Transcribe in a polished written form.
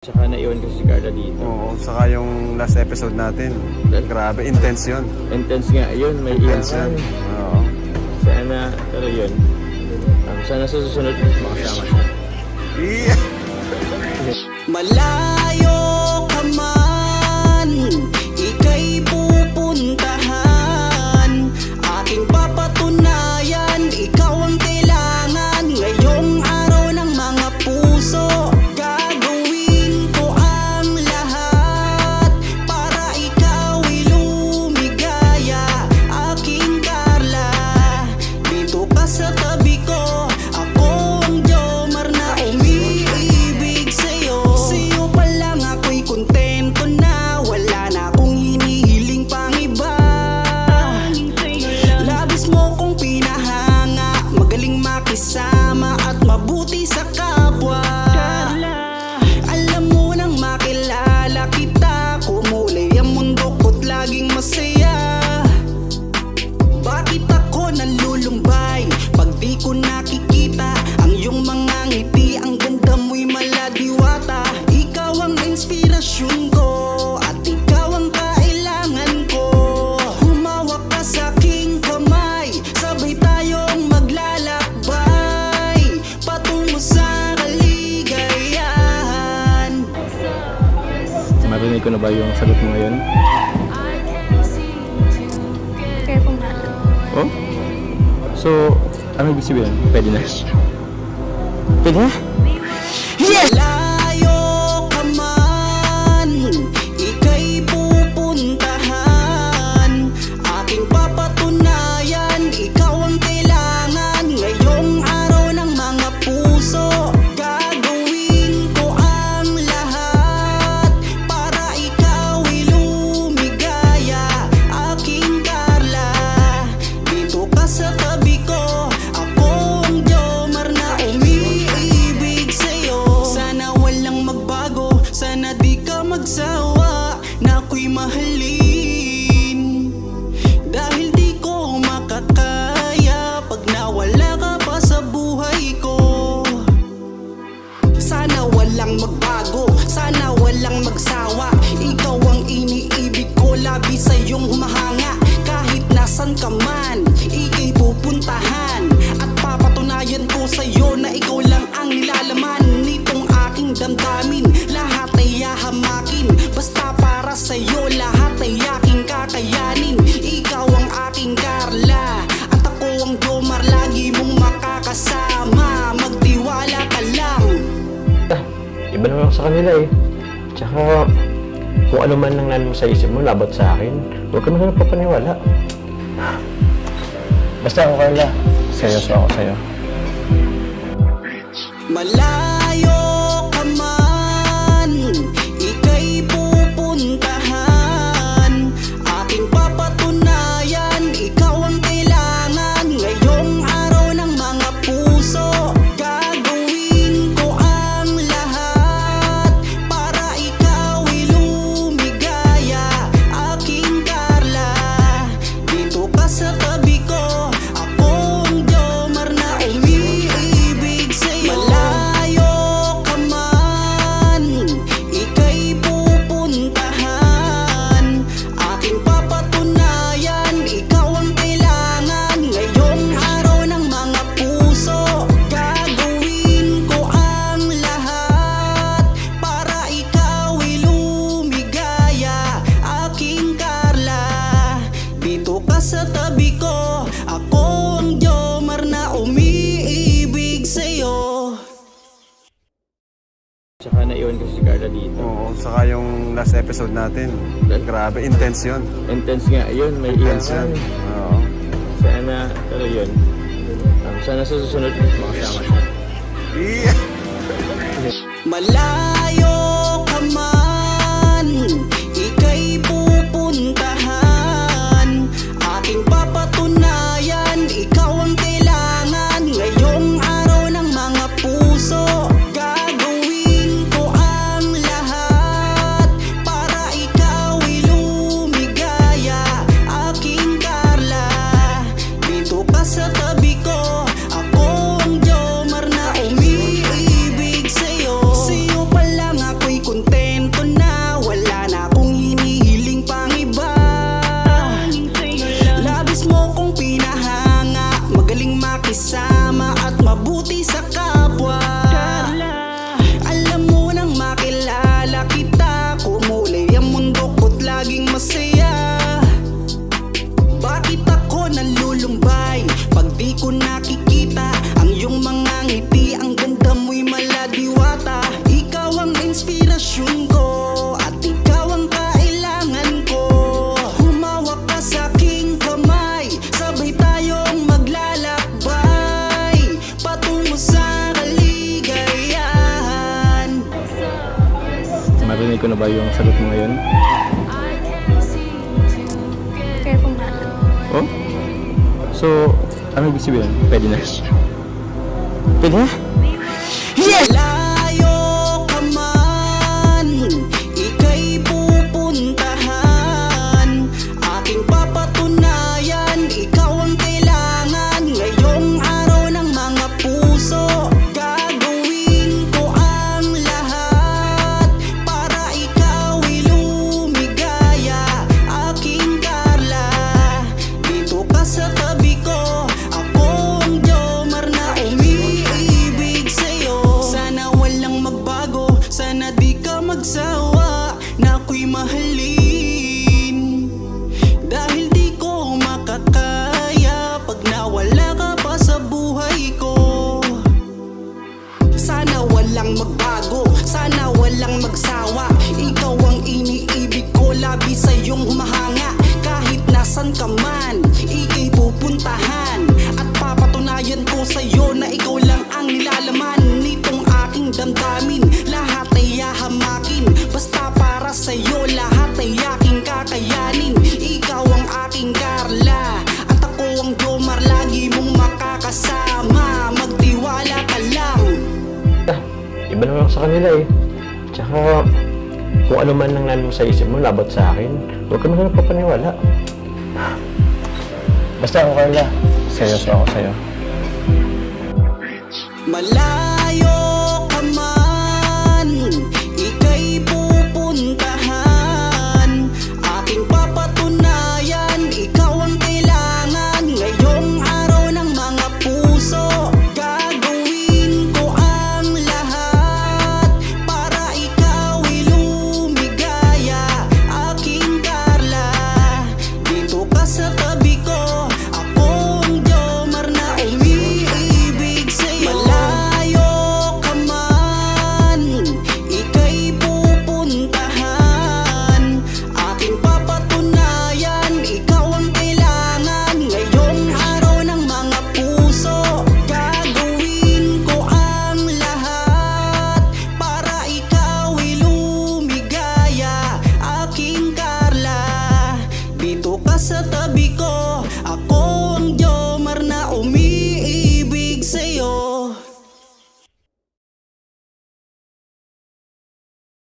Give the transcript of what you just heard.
Tsaka naiwan ko si Carla dito. Oo, saka yung last episode natin. Grabe, intense yun. Intense nga yun, may Intense iyakan. yun. Oo. Sana, pero yun. Sana sa susunod, makasama siya. Yeah. Malayo ka man, ika'y pupuntahan. Aking papatunayan, ikaw ang kailangan. Ngayong araw ng mga puso, gagawin ko ang lahat para ikaw'y lumigaya. Aking Carla, dito ka sa tabi ko. Ako ang Jomar na umiibig sa'yo. Sa'yo pa lang ako'y kontento na. Wala na akong hinihiling pang iba. Labis mo kong pinahanga, magaling makisama at mabuti sa kapwa. Alam mo nang makilala kita, kumulay ang mundo ko't laging masaya. Bakit ako nalulumbay pag di ko nakikita ang iyong mga ngiti? Ang ganda mo'y maladiwata. Ikaw ang inspirasyon ko at ikaw ang kailangan ko. Humawak ka sa aking kamay, sabay tayong maglalakbay patungo sa kaligayahan. Marinig ko na ba yung sagot mo ngayon? Kaya kung nga. Oh? So, ano ibig sabihin? Pwede na? Pwede na? Malayo ka man, ika'y pupuntahan. Aking papatunayan, ikaw ang kailangan. Ngayong araw ng mga puso, gagawin ko ang lahat para ikaw'y lumigaya. Aking Carla, dito ka sa tabi ko. Ako ang Jomar na umiibig sa'yo. Sana walang magbago, sana di ka magsawa na ako'y mahalin. Dahil di ko makakaya pag nawala ka pa sa buhay ko. Sana walang magbago, sana walang magsawa. Ikaw ang iniibig ko, labi sa iyong humahanga. Kahit nasan ka man, ika'y pupuntahan. At papatunayan ko sa'yo na ikaw lang ang nilalaman nitong aking damdamin. Lahat ay hahamakin, basta para sa'yo lahat ay aking kakayanin. Ikaw ang aking Carla at ako ang Jomar, lagi mong makakasama. Magtiwala ka lang. Iba naman ako sa kanila eh. Tsaka, kung ano man ang nanin mo sa isip mo, labat sa akin, huwag ka naman papaniwala. Basta ako, Carla. Seryoso ako sa'yo. Malayo ka man, ika'y pupuntahan. Aking papatunayan, ikaw ang kailangan. Ngayong araw ng mga puso, gagawin ko ang lahat para ikaw'y lumigaya. Aking Carla, dito ka sa tabi ko. Ako ang Jomar na umiibig sa'yo. Malayo ka man, ika'y pupuntahan. Aking papatunayan, ikaw ang kailangan. Ngayong araw ng mga puso, gagawin ko ang lahat para ikaw'y lumigaya. Aking Carla, dito ka sa tabi ko. Ako ang Jomar na umiibig sa'yo. Tsaka naiwan ko si Carla dito. Oo, saka yung last episode natin. Grabe, intense yun. Intense nga yun, may Intense iyakan. yun. Oo. Sana, pero yun. Sana sa susunod, makasama siya. Yeah. Malayo ka man, ika'y pupuntahan. Aking papatunayan, ikaw ang kailangan. Ngayong araw ng mga puso, gagawin ko ang lahat para ikaw'y lumigaya. Aking Carla, dito ka sa tabi ko. Ako ang Jomar na umiibig sa'yo. Sa'yo pa relasyon ko at ikaw ang kailangan ko. Humawak ka sa aking kamay, sabay tayong maglalakbay patungo sa kaligayahan. Marinig ko na ba yung sagot mo ngayon? Kaya kung na. Oh? So, ano ibig sabihin? Pwede na? Pwede na? Malayo ka man, ika'y pupuntahan. Aking papatunayan, ikaw ang kailangan. Ngayong araw ng mga puso, gagawin ko ang lahat para ikaw ay lumigaya. Aking Carla, dito ka sa tabi ko. Ako ang Jomar na umiibig sa'yo. Sana walang magbago, sana di ka magsawa na ako'y mahalin. Dahil di ko makakaya pag nawala ka pa sa buhay ko. Sana walang magbago, sana walang magsawa. Ikaw ang iniibig ko, labi sa iyong humahanga. Kahit nasan ka man, ika'y pupuntahan. At papatunayan ko sa'yo na ikaw lang ang nilalaman nitong aking damdamin. Lahat ay hahamakin, basta para sa'yo lahat ay aking kakayanin. Ikaw ang aking Carla, at ako ang Jomar, lagi mong makakasama. Magtiwala ka lang. Iba naman ako sa kanila eh. Tsaka, kung ano man ang nanon mo sa isip mo, labat sa akin, huwag ka naman papaniwala. Basta ako, Carla. Seryoso ako sa'yo. Malayo